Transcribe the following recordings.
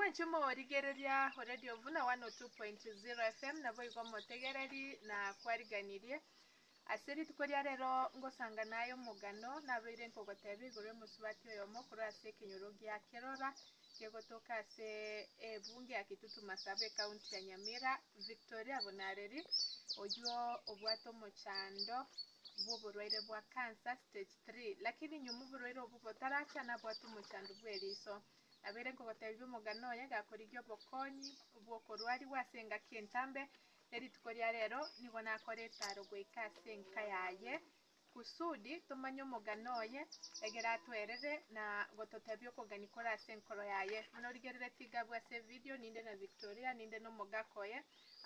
Mwenchumo origereria radio vuna 102.0 FM nabo igomotegereri na kwariganirie aseri tukoria rero ngosanga nayo mugano nabeire nkogotebi iguru musubati oyomo kuri ase kinyorogi ya Kerora kegotoka ase bunge ya Kitutu Masabe county ya Nyamira Victoria Bonareri oyo obwato mochando bw'oburwaire bwa cancer stage 3 lakini nyumu burwaire obu botaracha na bwato mochando bweriso abere nkogotebi mugano ye gakorigyo bokonyi bwokorwari wasenga kintambe eri tukoria rero nigo nakoreta rogweka senka yaye kusudi tumanyo mugano ye egera atwerere na gototebyo koganikora senkoro yaye munorigerere tigabwa se video ninde na Victoria ninde no mugakoye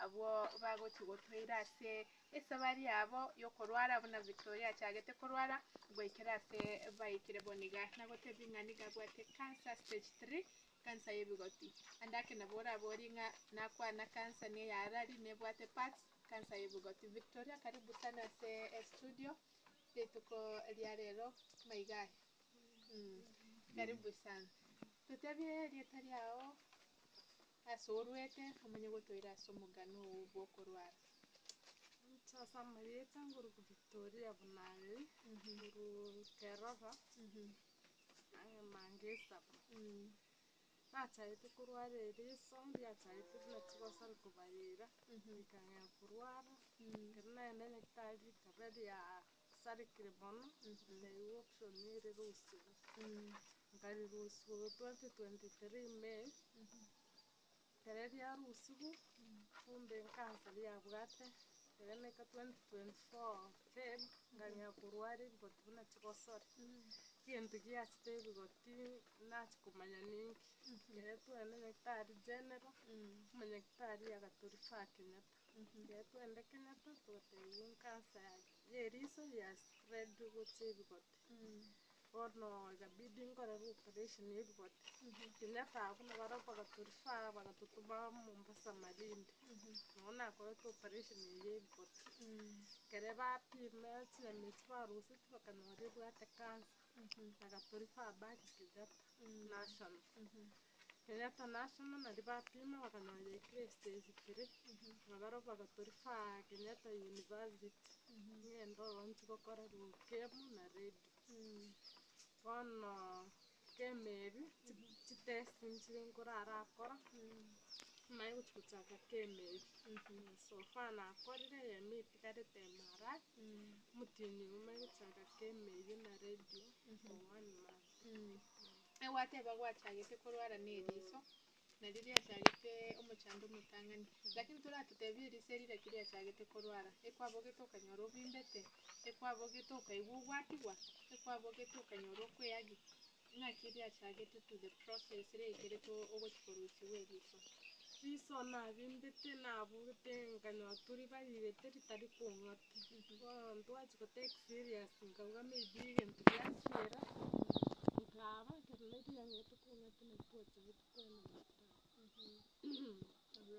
abo bagotugotwira ase esabari yabo yokorwara abona Victoria cyagete korwara goikera ase baikire boniga nagotebi ngani gabwate cancer stage 3 cancer yebigoti andake nabora boringa nakwana cancer ne yarari nebwate parts cancer yebigoti Victoria karibu sana se studio tuko rero maigai karibu sana tutebye rietari yao asorwete umenye gutwira somugano bokorwara sasa marieta nguru Victoria bunale nguru Kerora mangesa nachaite kurwara riso ndiachaite natibasara kubayira ikanya kurwara kirnaenda nektari kabedi ya sarikire bono the option ire rusu ngari rusu 2023 May tereri ya rusu kumbe cancer ya bwate teremeka 2024 Feb nganya kurwari botuna chikosori kintu kiachite bigoti nachikumanya ningi yetu ene nektari general nektari agatorifa Kenyatta yetu ende Kenyatta tutewe cancer yeriso ya spread goche bigoti ono gabidi ngora operation yebigoti Kenyatta abuna barapa agatorifa bagatutuma Mombasa Malindi nona ko operation yebigoti kere bapime chemich barusi bakanore bwate cancer agatorifa baki Kenyatta national Kenyatta national na bapime bakanore stage 3 ngabaro bagatorifa Kenyatta University ngendo onchi gokora rukemu na radio ono kemebi test nchingurara akora mayo kuchaka kemebi so fana korire yemiti karete mara mutini umayo kuchaka kemebi na radio for 1 month wate bagwachagete korwara neriso nariria chagete omochando mutangani lakini turatutebye riserire kiria chagete korwara ekwabogete okanyoro bimbete ekwabogete okaigugwatigwa ekwabogete okanyoro kweyagi nakiria chagete to the process rekereto ogochikorusi weriso riso na bimbete na bogete nganya turi bayirete ritari kongati ntwachi ko take serious ngauga maybe into yachira ngaba kirleti yangeto kongati na tuacha bitkwena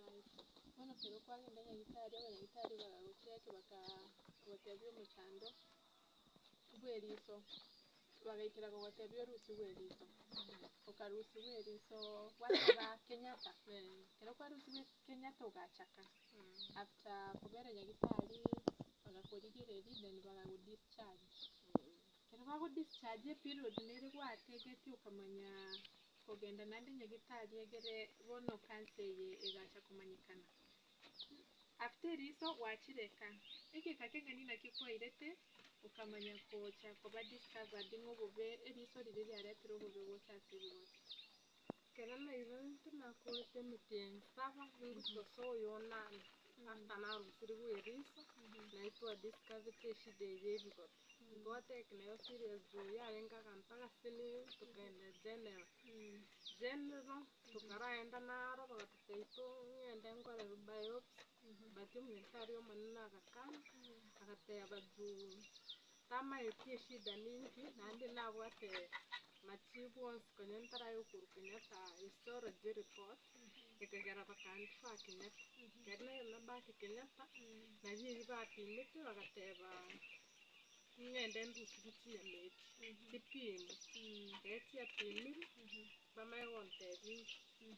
right ono kero kwagenda nyagitari abanyagitari bagagocheke bakagotebyo omochando bweriso bagaikira gogotebyo rusi bweriso okarusi bweriso wataba Kenyatta kero kwa rusi Kenyatta ugachaka after kubera nyagitari bagakorigireri then bagagudischarge kero bagudischarge period nere gwategeti ukamanya kogenda nande nyagitari egere bono cancer ye egacha kumanyikana after riso wachireka ikika kengani na kikwairete ukamanya kocha koba discovered ngobube riso riri yaretero bobe gochase bigoti kera na event na kote meeting saba nguto so yonana after na rusiri bweriso na itwa discovered shide yebigoti gote kene serious jo yarenga kantaka sini tukende general tukaraenda naro bagatuteito ngende ngore biopsy bati mnyekari omanina agakana agateba ju tama etie shida ningi nandi nabwate machibu once konyentara yo kuru Kenyatta histology report ekagera bakandifa Kenyatta kerne na baki Kenyatta na biri bapimite bagateba ngende ndusibuti nyameti tipimo eti apimiri bamaye wontebi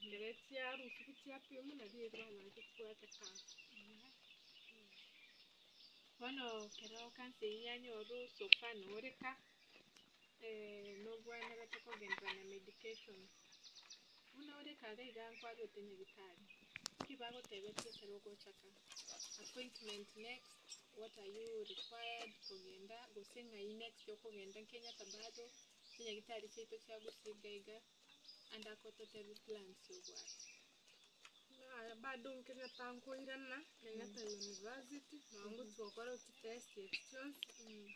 Keretia rusu kutia pimu na liye na kufuata kansa. Bono kero kansa yanyoru sofa noreka no bwana batakogenda na medication. Una oreka gaiga kwaro tenye bitali. Kibago tebetie kero gochaka. Appointment next, what are you required kugenda gusenga next yo kugenda Kenya tabado tenye gitali cheto cha gusigaiga and akotote plans yo what. Bado Kenya tangu irana Kenyatta University nangu tukora test questions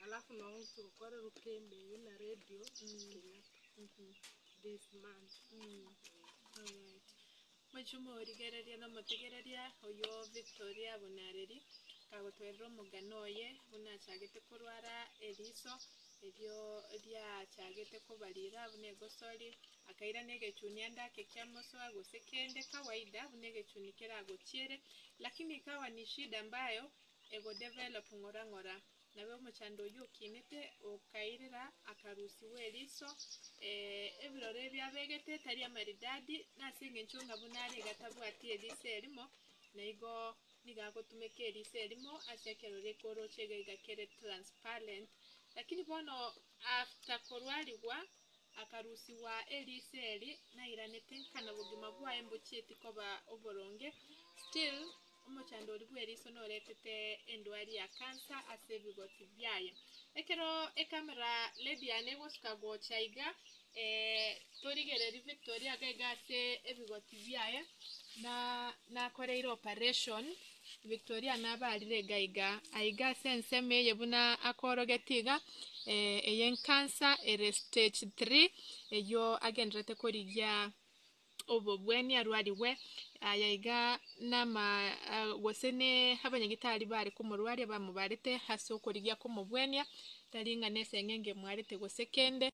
alafu nangu tukora rukembe na radio Kenyatta this month. Alright. Machumo origereria na motegereria oyo Victoria Bonareri kagotwerero muganoye buna chagete kurwara eriso eryo ria chagete kubalira bune gosori akaira negechuni andake kyamoso agosekende kawaida bune gechuni kera gochiere lakini ikawa ni shida ambayo ego develop ngora nawe muchando yukinete okairira akarusiwe eriso ebirore byabegete tari amaridadi nasinge nchunga bunari gatabwati eriso erimo naigo nigagotumeke eriso erimo asekerore koro chege igakere transparent lakini bono after korwaliwa akarusiwa eliseli na iranete kana bugima bwa embucheti koba oboronge still umuchando oli bweriso no letete endwari ya cancer asebigoti byaye ekero ekamera lady ane wosuka gochaiga torigereri Victoria gaigase ebigoti byaye na koreire operation Victoria nabalire gaiga aiga senseme yebuna akorogetiga eyen cancer ere stage 3 eyo agendrete korigya obobweni arwariwe ayaiga nama gosene habanyagitari bari kumurwari bamubarete haso korigya kumubwenya taringa nesengenge mwarete gosekende